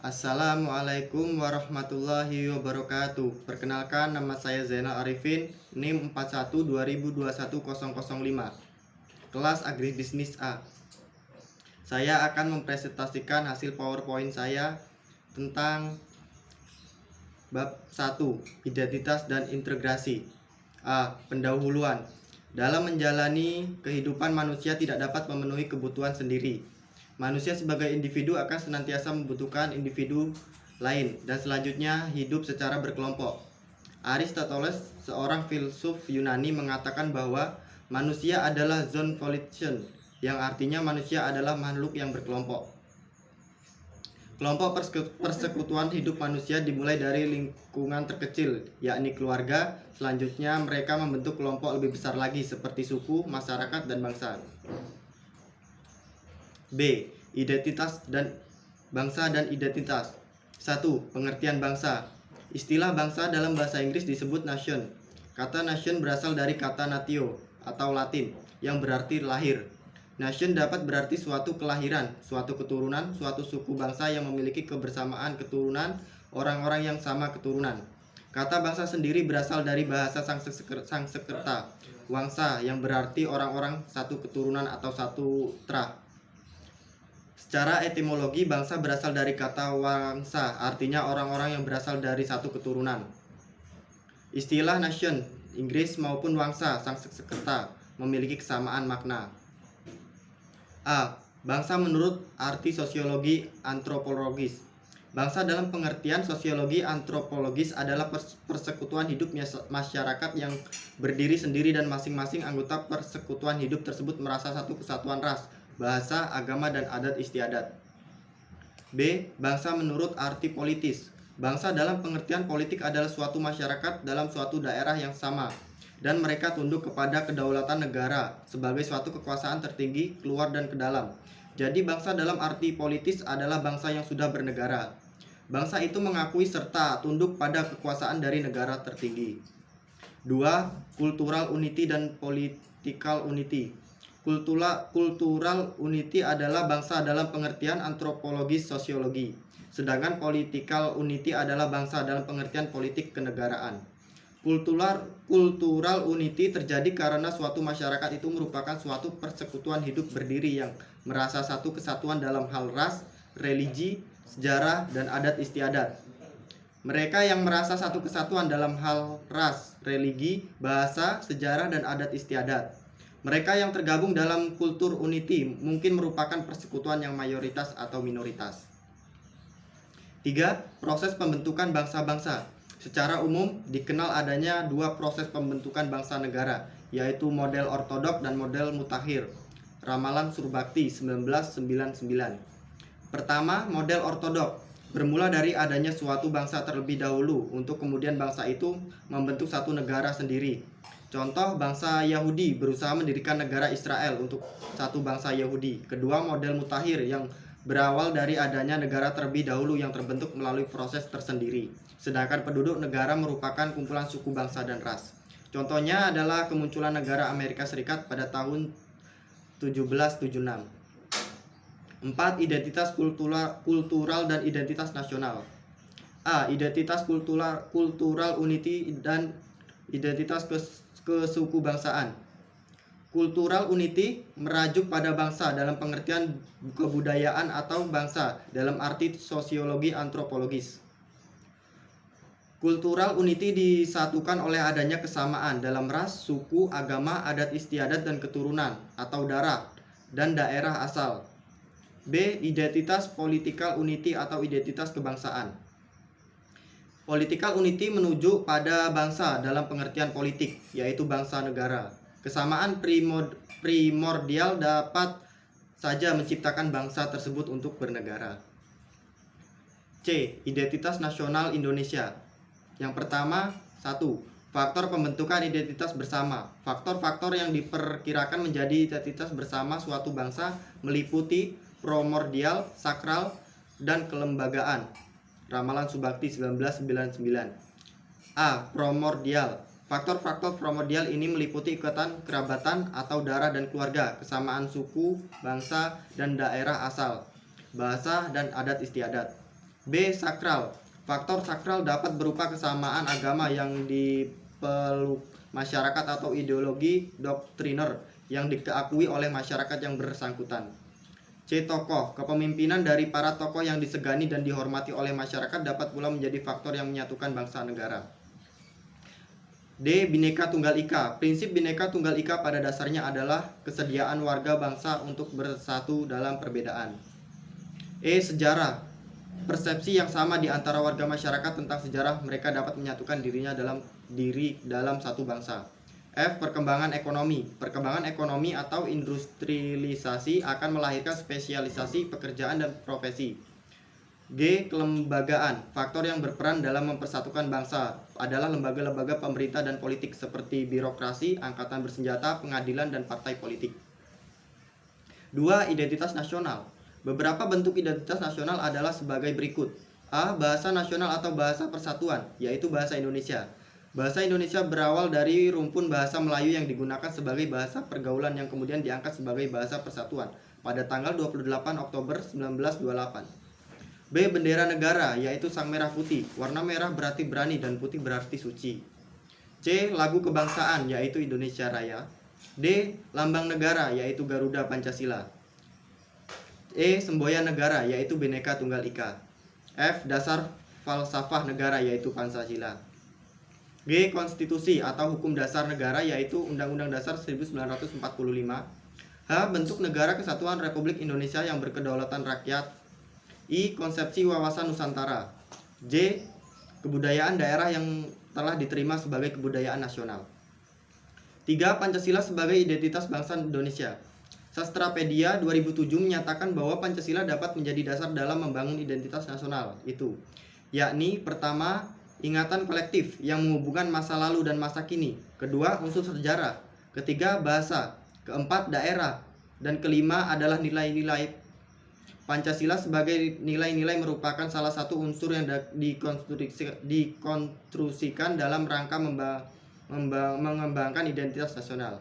Assalamualaikum warahmatullahi wabarakatuh. Perkenalkan, nama saya Zainal Arifin, NIM 4120210005, kelas Agribisnis A. Saya akan mempresentasikan hasil PowerPoint saya tentang bab 1, identitas dan integrasi. A. Pendahuluan. Dalam menjalani kehidupan, manusia tidak dapat memenuhi kebutuhan sendiri. Manusia sebagai individu akan senantiasa membutuhkan individu lain dan selanjutnya hidup secara berkelompok. Aristoteles, seorang filsuf Yunani, mengatakan bahwa manusia adalah zoon volition, yang artinya manusia adalah makhluk yang berkelompok. Kelompok persekutuan hidup manusia dimulai dari lingkungan terkecil, yakni keluarga. Selanjutnya mereka membentuk kelompok lebih besar lagi seperti suku, masyarakat, dan bangsa. B. Identitas dan bangsa dan identitas. 1. Pengertian bangsa. Istilah bangsa dalam bahasa Inggris disebut nation. Kata nation berasal dari kata natio atau Latin yang berarti lahir. Nation dapat berarti suatu kelahiran, suatu keturunan, suatu suku bangsa yang memiliki kebersamaan keturunan, orang-orang yang sama keturunan. Kata bangsa sendiri berasal dari bahasa Sanskerta, wangsa, yang berarti orang-orang satu keturunan atau satu tra. Secara etimologi, bangsa berasal dari kata wangsa, artinya orang-orang yang berasal dari satu keturunan. Istilah nation, Inggris maupun wangsa, Sanskerta, memiliki kesamaan makna. A. Bangsa menurut arti sosiologi antropologis. Bangsa dalam pengertian sosiologi antropologis adalah persekutuan hidup masyarakat yang berdiri sendiri dan masing-masing anggota persekutuan hidup tersebut merasa satu kesatuan ras, bahasa, agama, dan adat istiadat. B. Bangsa menurut arti politis. Bangsa dalam pengertian politik adalah suatu masyarakat dalam suatu daerah yang sama, dan mereka tunduk kepada kedaulatan negara sebagai suatu kekuasaan tertinggi keluar dan ke dalam. Jadi bangsa dalam arti politis adalah bangsa yang sudah bernegara. Bangsa itu mengakui serta tunduk pada kekuasaan dari negara tertinggi. 2. Cultural unity dan political unity. Cultural unity adalah bangsa dalam pengertian antropologis sosiologi, sedangkan political unity adalah bangsa dalam pengertian politik kenegaraan. Cultural unity terjadi karena suatu masyarakat itu merupakan suatu persekutuan hidup berdiri yang merasa satu kesatuan dalam hal ras, religi, sejarah, dan adat istiadat. Mereka yang merasa satu kesatuan dalam hal ras, religi, bahasa, sejarah, dan adat istiadat. Mereka yang tergabung dalam kultur unity mungkin merupakan persekutuan yang mayoritas atau minoritas. 3. Proses pembentukan bangsa-bangsa. Secara umum dikenal adanya dua proses pembentukan bangsa negara, yaitu model ortodok dan model mutakhir. Ramalan Surbakti 1999. Pertama, model ortodok bermula dari adanya suatu bangsa terlebih dahulu untuk kemudian bangsa itu membentuk satu negara sendiri. Contoh, bangsa Yahudi berusaha mendirikan negara Israel untuk satu bangsa Yahudi. Kedua, model mutakhir yang berawal dari adanya negara terlebih dahulu yang terbentuk melalui proses tersendiri, sedangkan penduduk negara merupakan kumpulan suku, bangsa, dan ras. Contohnya adalah kemunculan negara Amerika Serikat pada tahun 1776. 4. Identitas kultural dan identitas nasional. A. Identitas kultural unity dan identitas kesukubangsaan. Cultural unity merajuk pada bangsa dalam pengertian kebudayaan atau bangsa dalam arti sosiologi antropologis. Cultural unity disatukan oleh adanya kesamaan dalam ras, suku, agama, adat istiadat, dan keturunan atau darah dan daerah asal. B. Identitas political unity atau identitas kebangsaan. Political unity menuju pada bangsa dalam pengertian politik, yaitu bangsa negara. Kesamaan primordial dapat saja menciptakan bangsa tersebut untuk bernegara. C. Identitas nasional Indonesia. Yang pertama, 1. Faktor pembentukan identitas bersama. Faktor-faktor yang diperkirakan menjadi identitas bersama suatu bangsa meliputi primordial, sakral, dan kelembagaan. Ramalan Subakti 1999. A. Primordial. Faktor-faktor primordial ini meliputi ikatan kerabatan atau darah dan keluarga, kesamaan suku, bangsa, dan daerah asal, bahasa, dan adat istiadat. B. Sakral. Faktor sakral dapat berupa kesamaan agama yang dipeluk masyarakat atau ideologi doktriner yang diakui oleh masyarakat yang bersangkutan. C. Tokoh. Kepemimpinan dari para tokoh yang disegani dan dihormati oleh masyarakat dapat pula menjadi faktor yang menyatukan bangsa negara. D. Bhinneka Tunggal Ika. Prinsip Bhinneka Tunggal Ika pada dasarnya adalah kesediaan warga bangsa untuk bersatu dalam perbedaan. E. Sejarah. Persepsi yang sama di antara warga masyarakat tentang sejarah mereka dapat menyatukan dirinya dalam satu bangsa. F. Perkembangan ekonomi. Perkembangan ekonomi atau industrialisasi akan melahirkan spesialisasi pekerjaan dan profesi. G. Kelembagaan. Faktor yang berperan dalam mempersatukan bangsa adalah lembaga-lembaga pemerintah dan politik seperti birokrasi, angkatan bersenjata, pengadilan, dan partai politik. 2. Identitas nasional. Beberapa bentuk identitas nasional adalah sebagai berikut. A. Bahasa nasional atau bahasa persatuan, yaitu bahasa Indonesia. Bahasa Indonesia berawal dari rumpun bahasa Melayu yang digunakan sebagai bahasa pergaulan yang kemudian diangkat sebagai bahasa persatuan pada tanggal 28 Oktober 1928. B. Bendera negara, yaitu sang merah putih. Warna merah berarti berani dan putih berarti suci. C. Lagu kebangsaan, yaitu Indonesia Raya. D. Lambang negara, yaitu Garuda Pancasila. E. Semboyan negara, yaitu Bhinneka Tunggal Ika. F. Dasar falsafah negara, yaitu Pancasila. G. Konstitusi atau hukum dasar negara, yaitu Undang-Undang Dasar 1945. H. Bentuk negara kesatuan Republik Indonesia yang berkedaulatan rakyat. I. Konsepsi wawasan Nusantara. J. Kebudayaan daerah yang telah diterima sebagai kebudayaan nasional. 3. Pancasila sebagai identitas bangsa Indonesia. Sastrapedia 2007 menyatakan bahwa Pancasila dapat menjadi dasar dalam membangun identitas nasional itu, yakni pertama, ingatan kolektif yang menghubungkan masa lalu dan masa kini. Kedua, unsur sejarah. Ketiga, bahasa. Keempat, daerah. Dan kelima adalah nilai-nilai. Pancasila sebagai nilai-nilai merupakan salah satu unsur yang dikonstruksikan dalam rangka mengembangkan identitas nasional.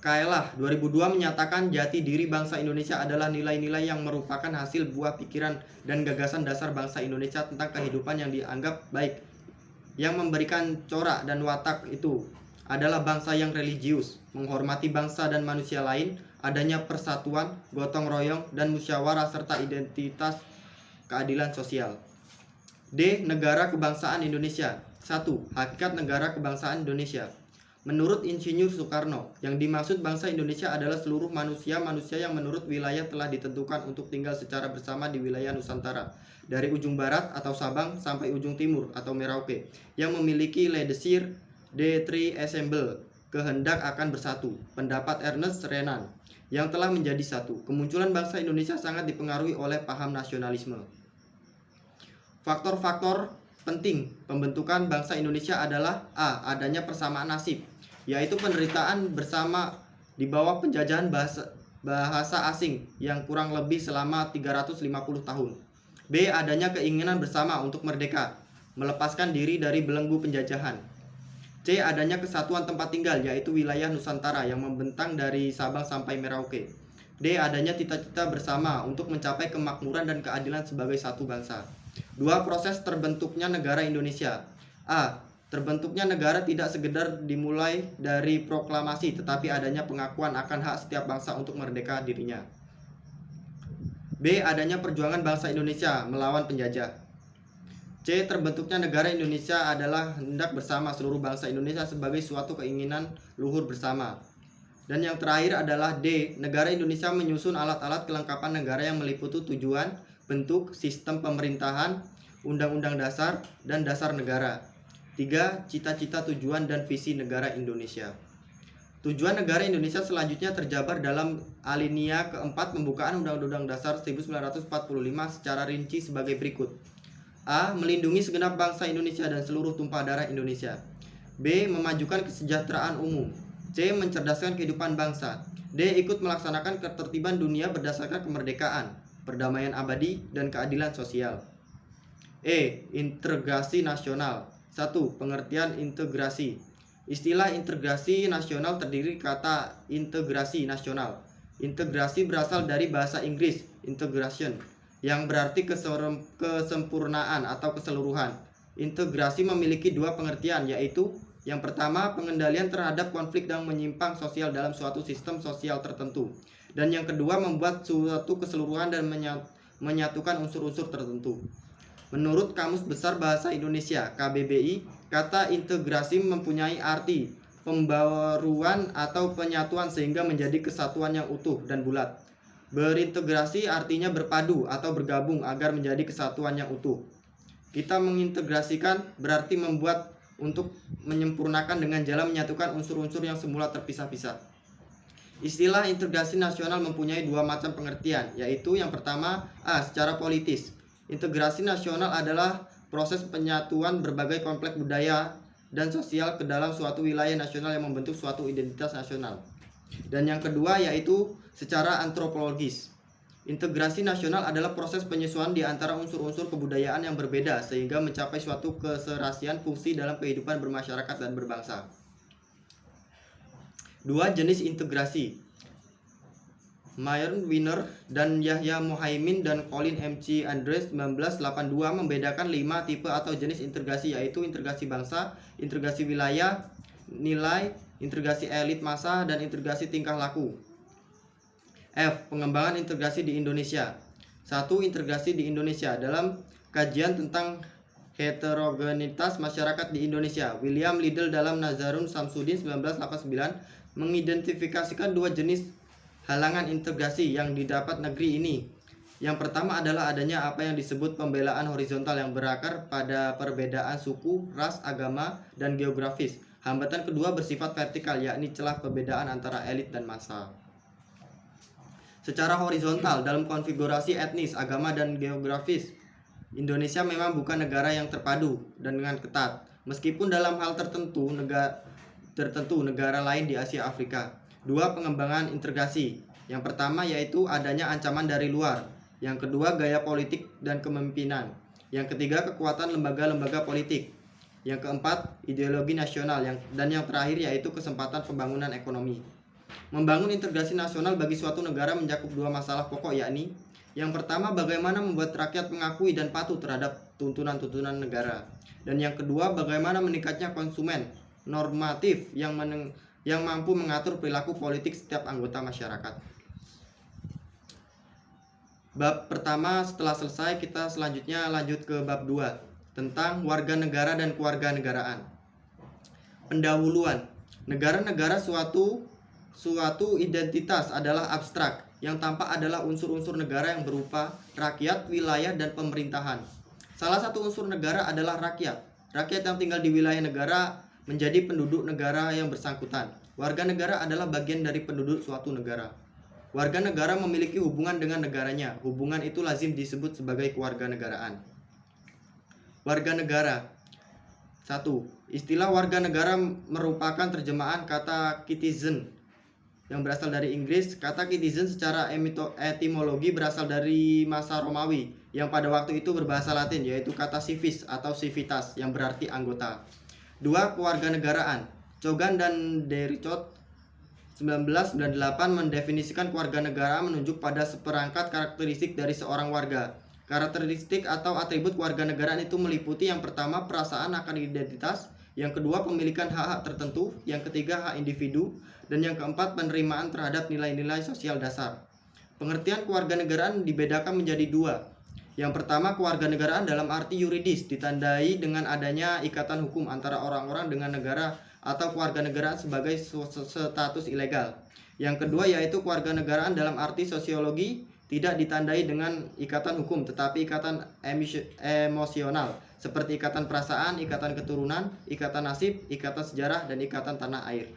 Kaelah 2002 menyatakan jati diri bangsa Indonesia adalah nilai-nilai yang merupakan hasil buah pikiran dan gagasan dasar bangsa Indonesia tentang kehidupan yang dianggap baik. Yang memberikan corak dan watak itu adalah bangsa yang religius, menghormati bangsa dan manusia lain, adanya persatuan, gotong royong, dan musyawarah serta identitas keadilan sosial. D. Negara kebangsaan Indonesia. 1. Hakikat negara kebangsaan Indonesia. Menurut Insinyur Soekarno, yang dimaksud bangsa Indonesia adalah seluruh manusia yang menurut wilayah telah ditentukan untuk tinggal secara bersama di wilayah Nusantara, dari ujung barat atau Sabang sampai ujung timur atau Merauke, yang memiliki ledesir de tri ensemble, kehendak akan bersatu. Pendapat Ernest Renan, yang telah menjadi satu. Kemunculan bangsa Indonesia sangat dipengaruhi oleh paham nasionalisme. Faktor-faktor penting pembentukan bangsa Indonesia adalah A. Adanya persamaan nasib, yaitu penderitaan bersama di bawah penjajahan bahasa asing yang kurang lebih selama 350 tahun. B. Adanya keinginan bersama untuk merdeka, melepaskan diri dari belenggu penjajahan. C. Adanya kesatuan tempat tinggal, yaitu wilayah Nusantara yang membentang dari Sabang sampai Merauke. D. Adanya cita-cita bersama untuk mencapai kemakmuran dan keadilan sebagai satu bangsa. 2. Proses terbentuknya negara Indonesia. A. Terbentuknya negara tidak sekedar dimulai dari proklamasi, tetapi adanya pengakuan akan hak setiap bangsa untuk merdeka dirinya. B. Adanya perjuangan bangsa Indonesia melawan penjajah. C. Terbentuknya negara Indonesia adalah hendak bersama seluruh bangsa Indonesia sebagai suatu keinginan luhur bersama. Dan yang terakhir adalah D. Negara Indonesia menyusun alat-alat kelengkapan negara yang meliputi tujuan, bentuk, sistem pemerintahan, undang-undang dasar, dan dasar negara. 3. Cita-cita, tujuan, dan visi negara Indonesia. Tujuan negara Indonesia selanjutnya terjabar dalam alinea keempat pembukaan Undang-Undang Dasar 1945 secara rinci sebagai berikut. A. Melindungi segenap bangsa Indonesia dan seluruh tumpah darah Indonesia. B. Memajukan kesejahteraan umum. C. Mencerdaskan kehidupan bangsa. D. Ikut melaksanakan ketertiban dunia berdasarkan kemerdekaan, perdamaian abadi, dan keadilan sosial. E. Integrasi nasional. 1. Pengertian integrasi. Istilah integrasi nasional terdiri kata integrasi nasional. Integrasi berasal dari bahasa Inggris, integration, yang berarti kesempurnaan atau keseluruhan. Integrasi memiliki dua pengertian, yaitu yang pertama, pengendalian terhadap konflik dan menyimpang sosial dalam suatu sistem sosial tertentu. Dan yang kedua, membuat suatu keseluruhan dan menyatukan unsur-unsur tertentu. Menurut Kamus Besar Bahasa Indonesia (KBBI), kata integrasi mempunyai arti pembaruan atau penyatuan sehingga menjadi kesatuan yang utuh dan bulat. Berintegrasi artinya berpadu atau bergabung agar menjadi kesatuan yang utuh. Kita mengintegrasikan berarti membuat untuk menyempurnakan dengan jalan menyatukan unsur-unsur yang semula terpisah-pisah. Istilah integrasi nasional mempunyai dua macam pengertian, yaitu yang pertama, secara politis. Integrasi nasional adalah proses penyatuan berbagai kompleks budaya dan sosial ke dalam suatu wilayah nasional yang membentuk suatu identitas nasional. Dan yang kedua yaitu secara antropologis. Integrasi nasional adalah proses penyesuaian di antara unsur-unsur kebudayaan yang berbeda sehingga mencapai suatu keserasian fungsi dalam kehidupan bermasyarakat dan berbangsa. Dua jenis integrasi. Myron Wiener dan Yahya Muhaimin dan Colin M.C. Andres 1982 membedakan 5 tipe atau jenis integrasi, yaitu integrasi bangsa, integrasi wilayah, nilai, integrasi elit massa, dan integrasi tingkah laku. F. Pengembangan integrasi di Indonesia. 1. Integrasi di Indonesia. Dalam kajian tentang heterogenitas masyarakat di Indonesia, William Liddell dalam Nazarun Samsudin 1989 mengidentifikasikan dua jenis halangan integrasi yang didapat negeri ini. Yang pertama adalah adanya apa yang disebut pembelaan horizontal yang berakar pada perbedaan suku, ras, agama, dan geografis. Hambatan kedua bersifat vertikal, yakni celah perbedaan antara elit dan massa. Secara horizontal, dalam konfigurasi etnis, agama, dan geografis, Indonesia memang bukan negara yang terpadu dan dengan ketat, meskipun dalam hal tertentu negara lain di Asia Afrika. 2. Pengembangan integrasi. Yang pertama yaitu adanya ancaman dari luar. Yang kedua, gaya politik dan kepemimpinan. Yang ketiga, kekuatan lembaga-lembaga politik. Yang keempat, ideologi nasional. Dan yang terakhir yaitu kesempatan pembangunan ekonomi. Membangun integrasi nasional bagi suatu negara mencakup dua masalah pokok, yakni yang pertama, bagaimana membuat rakyat mengakui dan patuh terhadap tuntunan-tuntunan negara. Dan yang kedua, bagaimana meningkatnya konsumen normatif yang mampu mengatur perilaku politik setiap anggota masyarakat. Bab pertama setelah selesai, kita selanjutnya lanjut ke bab 2 tentang warga negara dan kewarganegaraan. Pendahuluan. Negara-negara suatu identitas adalah abstrak. Yang tampak adalah unsur-unsur negara yang berupa rakyat, wilayah, dan pemerintahan. Salah satu unsur negara adalah rakyat. Rakyat yang tinggal di wilayah negara menjadi penduduk negara yang bersangkutan. Warga negara adalah bagian dari penduduk suatu negara. Warga negara memiliki hubungan dengan negaranya. Hubungan itu lazim disebut sebagai kewarganegaraan. Warga negara. 1. Istilah warga negara merupakan terjemahan kata citizen yang berasal dari Inggris. Kata citizen secara etimologi berasal dari masa Romawi yang pada waktu itu berbahasa Latin, yaitu kata civis atau civitas yang berarti anggota. 2. Kewarganegaraan. Cogan dan Derricot 1998 mendefinisikan kewarganegaraan menunjuk pada seperangkat karakteristik dari seorang warga. Karakteristik atau atribut kewarganegaraan itu meliputi yang pertama, perasaan akan identitas, yang kedua, pemilikan hak-hak tertentu, yang ketiga, hak individu, dan yang keempat, penerimaan terhadap nilai-nilai sosial dasar. Pengertian kewarganegaraan dibedakan menjadi dua. Yang pertama, kewarganegaraan dalam arti yuridis, ditandai dengan adanya ikatan hukum antara orang-orang dengan negara atau kewarganegaraan sebagai status ilegal. Yang kedua yaitu kewarganegaraan dalam arti sosiologi, tidak ditandai dengan ikatan hukum tetapi ikatan emosional seperti ikatan perasaan, ikatan keturunan, ikatan nasib, ikatan sejarah, dan ikatan tanah air.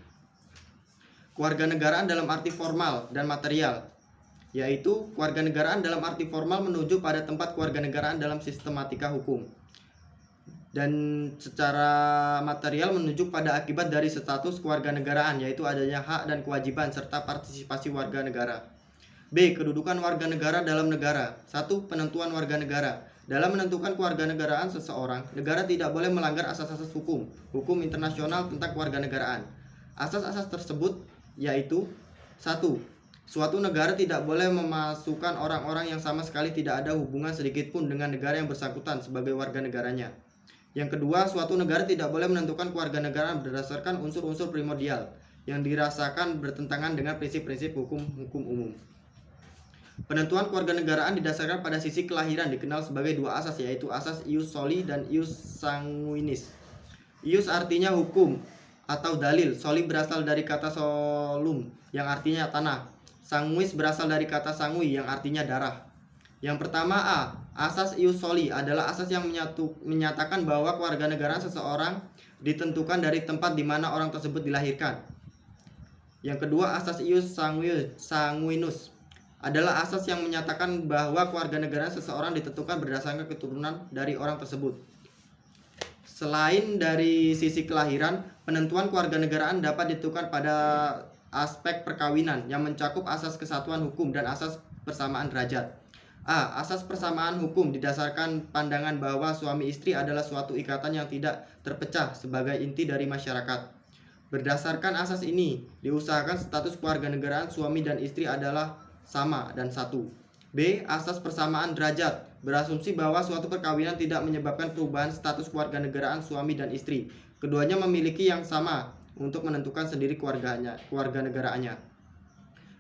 Kewarganegaraan dalam arti formal dan material, yaitu kewarganegaraan dalam arti formal menuju pada tempat kewarganegaraan dalam sistematika hukum, dan secara material menuju pada akibat dari status kewarganegaraan, yaitu adanya hak dan kewajiban serta partisipasi warga negara. B. Kedudukan warga negara dalam negara. 1. Penentuan warga negara. Dalam menentukan kewarganegaraan seseorang, negara tidak boleh melanggar asas-asas hukum internasional tentang kewarganegaraan. Asas-asas tersebut yaitu 1. Suatu negara tidak boleh memasukkan orang-orang yang sama sekali tidak ada hubungan sedikit pun dengan negara yang bersangkutan sebagai warga negaranya. Yang kedua, suatu negara tidak boleh menentukan kewarganegaraan berdasarkan unsur-unsur primordial yang dirasakan bertentangan dengan prinsip-prinsip hukum-hukum umum. Penentuan kewarganegaraan didasarkan pada sisi kelahiran dikenal sebagai dua asas, yaitu asas ius soli dan ius sanguinis. Ius artinya hukum atau dalil. Soli berasal dari kata solum yang artinya tanah. Sanguis berasal dari kata sangui yang artinya darah. Yang pertama A. Asas ius soli adalah asas yang menyatakan bahwa kewarganegaraan seseorang ditentukan dari tempat di mana orang tersebut dilahirkan. Yang kedua, asas ius sanguinus adalah asas yang menyatakan bahwa kewarganegaraan seseorang ditentukan berdasarkan keturunan dari orang tersebut. Selain dari sisi kelahiran, penentuan kewarganegaraan dapat ditentukan pada aspek perkawinan yang mencakup asas kesatuan hukum dan asas persamaan derajat. A. Asas persamaan hukum didasarkan pandangan bahwa suami istri adalah suatu ikatan yang tidak terpecah sebagai inti dari masyarakat. Berdasarkan asas ini, diusahakan status kewarganegaraan suami dan istri adalah sama dan satu. B. Asas persamaan derajat berasumsi bahwa suatu perkawinan tidak menyebabkan perubahan status kewarganegaraan suami dan istri. Keduanya memiliki yang sama untuk menentukan sendiri kewarganegaraannya.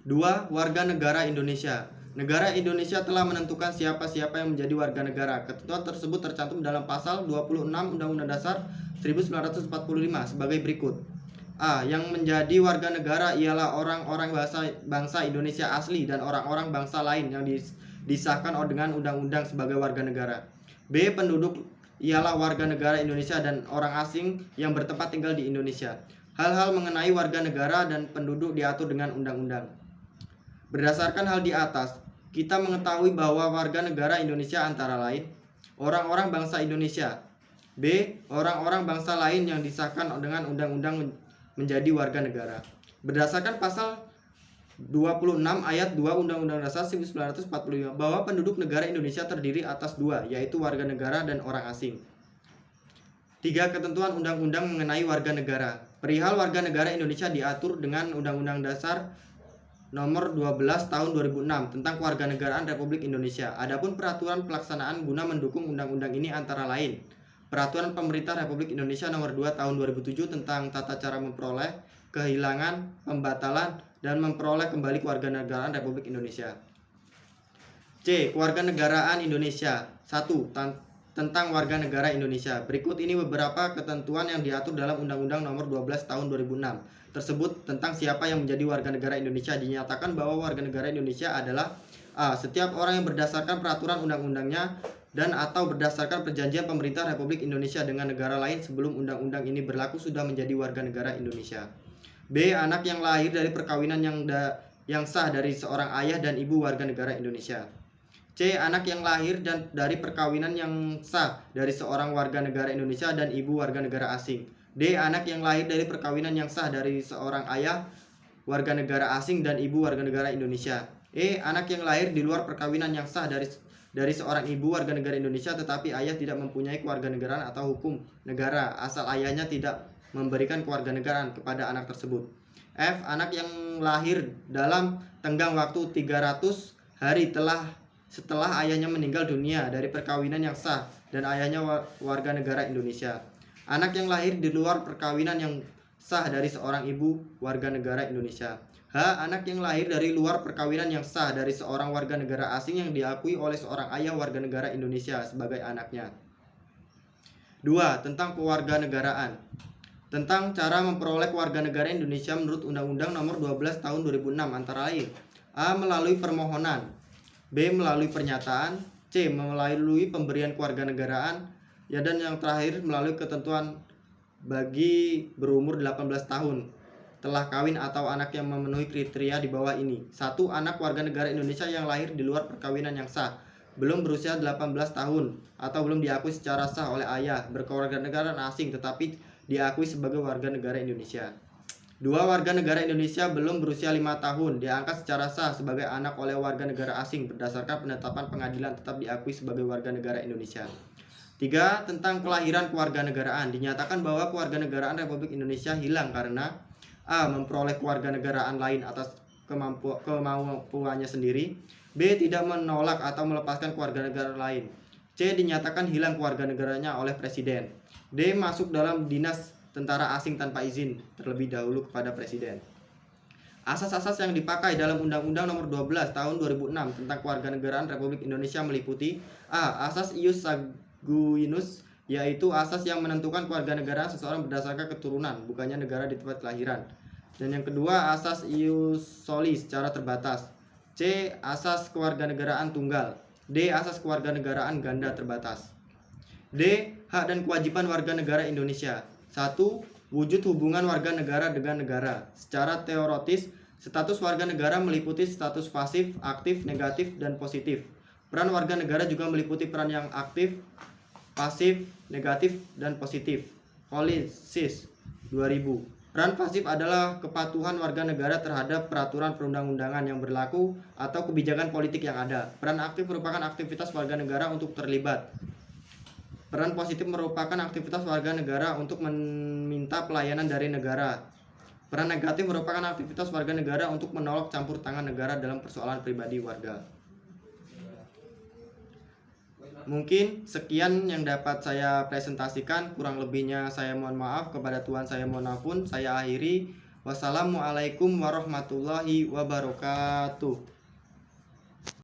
2. Warga negara Indonesia. Negara Indonesia telah menentukan siapa-siapa yang menjadi warga negara. Ketentuan tersebut tercantum dalam pasal 26 Undang-Undang Dasar 1945 sebagai berikut. A. Yang menjadi warga negara ialah orang-orang bangsa Indonesia asli dan orang-orang bangsa lain yang disahkan dengan undang-undang sebagai warga negara. B. Penduduk ialah warga negara Indonesia dan orang asing yang bertempat tinggal di Indonesia. Hal-hal mengenai warga negara dan penduduk diatur dengan undang-undang. Berdasarkan hal di atas, kita mengetahui bahwa warga negara Indonesia antara lain orang-orang bangsa Indonesia. B. Orang-orang bangsa lain yang disahkan dengan undang-undang menjadi warga negara. Berdasarkan pasal 26 ayat 2 Undang-Undang Dasar 1945 bahwa penduduk negara Indonesia terdiri atas dua, yaitu warga negara dan orang asing. 3. Ketentuan undang-undang mengenai warga negara. Perihal warga negara Indonesia diatur dengan Undang-Undang Dasar Nomor 12 Tahun 2006 tentang Kewarganegaraan Republik Indonesia. Adapun peraturan pelaksanaan guna mendukung undang-undang ini antara lain Peraturan Pemerintah Republik Indonesia Nomor 2 Tahun 2007 tentang tata cara memperoleh, kehilangan, pembatalan, dan memperoleh kembali kewarganegaraan Republik Indonesia. C. Kewarganegaraan Indonesia. 1. Tentang warga negara Indonesia. Berikut ini beberapa ketentuan yang diatur dalam Undang-Undang Nomor 12 Tahun 2006 tersebut tentang siapa yang menjadi warga negara Indonesia. Dinyatakan bahwa warga negara Indonesia adalah A. Setiap orang yang berdasarkan peraturan undang-undangnya dan atau berdasarkan perjanjian pemerintah Republik Indonesia dengan negara lain sebelum undang-undang ini berlaku sudah menjadi warga negara Indonesia. B. Anak yang lahir dari perkawinan yang sah dari seorang ayah dan ibu warga negara Indonesia. C. Anak yang lahir dari perkawinan yang sah dari seorang warga negara Indonesia dan ibu warga negara asing. D. Anak yang lahir dari perkawinan yang sah dari seorang ayah warga negara asing dan ibu warga negara Indonesia. E. Anak yang lahir di luar perkawinan yang sah dari seorang ibu warga negara Indonesia tetapi ayah tidak mempunyai kewarganegaraan atau hukum negara asal ayahnya tidak memberikan kewarganegaraan kepada anak tersebut. F. Anak yang lahir dalam tenggang waktu 300 hari setelah ayahnya meninggal dunia dari perkawinan yang sah dan ayahnya warga negara Indonesia. Anak yang lahir di luar perkawinan yang sah dari seorang ibu warga negara Indonesia. H. Anak yang lahir dari luar perkawinan yang sah dari seorang warga negara asing yang diakui oleh seorang ayah warga negara Indonesia sebagai anaknya. 2. Tentang kewarganegaraan. Tentang cara memperoleh kewarganegaraan Indonesia menurut Undang-Undang Nomor 12 Tahun 2006 antara lain A. Melalui permohonan, B. Melalui pernyataan, C. Melalui pemberian kewarganegaraan, dan yang terakhir melalui ketentuan bagi berumur 18 tahun telah kawin atau anak yang memenuhi kriteria di bawah ini. 1. Anak warga negara Indonesia yang lahir di luar perkawinan yang sah, belum berusia 18 tahun atau belum diakui secara sah oleh ayah, berkewarganegaraan asing tetapi diakui sebagai warga negara Indonesia. 2. Warga negara Indonesia belum berusia 5 tahun, diangkat secara sah sebagai anak oleh warga negara asing berdasarkan penetapan pengadilan tetap diakui sebagai warga negara Indonesia. 3. Tentang kelahiran kewarganegaraan. Dinyatakan bahwa kewarganegaraan Republik Indonesia hilang karena A. Memperoleh kewarganegaraan lain atas kemampuannya sendiri. B. Tidak menolak atau melepaskan kewarganegaraan lain. C. Dinyatakan hilang kewarganegaranya oleh presiden. D. Masuk dalam dinas tentara asing tanpa izin terlebih dahulu kepada presiden. Asas-asas yang dipakai dalam Undang-Undang Nomor 12 Tahun 2006 tentang Kewarganegaraan Republik Indonesia meliputi: A. Asas ius sanguinus, yaitu asas yang menentukan kewarganegaraan seseorang berdasarkan keturunan, bukannya negara di tempat kelahiran. Dan yang kedua, asas ius soli secara terbatas. C. Asas kewarganegaraan tunggal. D. Asas kewarganegaraan ganda terbatas. D. Hak dan kewajiban warga negara Indonesia. 1. Wujud hubungan warga negara dengan negara. Secara teoritis, status warga negara meliputi status pasif, aktif, negatif, dan positif. Peran warga negara juga meliputi peran yang aktif, pasif, negatif, dan positif. Polisis 2000. Peran pasif adalah kepatuhan warga negara terhadap peraturan perundang-undangan yang berlaku atau kebijakan politik yang ada. Peran aktif merupakan aktivitas warga negara untuk terlibat. Peran positif merupakan aktivitas warga negara untuk meminta pelayanan dari negara. Peran negatif merupakan aktivitas warga negara untuk menolak campur tangan negara dalam persoalan pribadi warga. Mungkin sekian yang dapat saya presentasikan, kurang lebihnya saya mohon maaf, kepada Tuhan saya mohon ampun. Saya akhiri. Wassalamualaikum warahmatullahi wabarakatuh.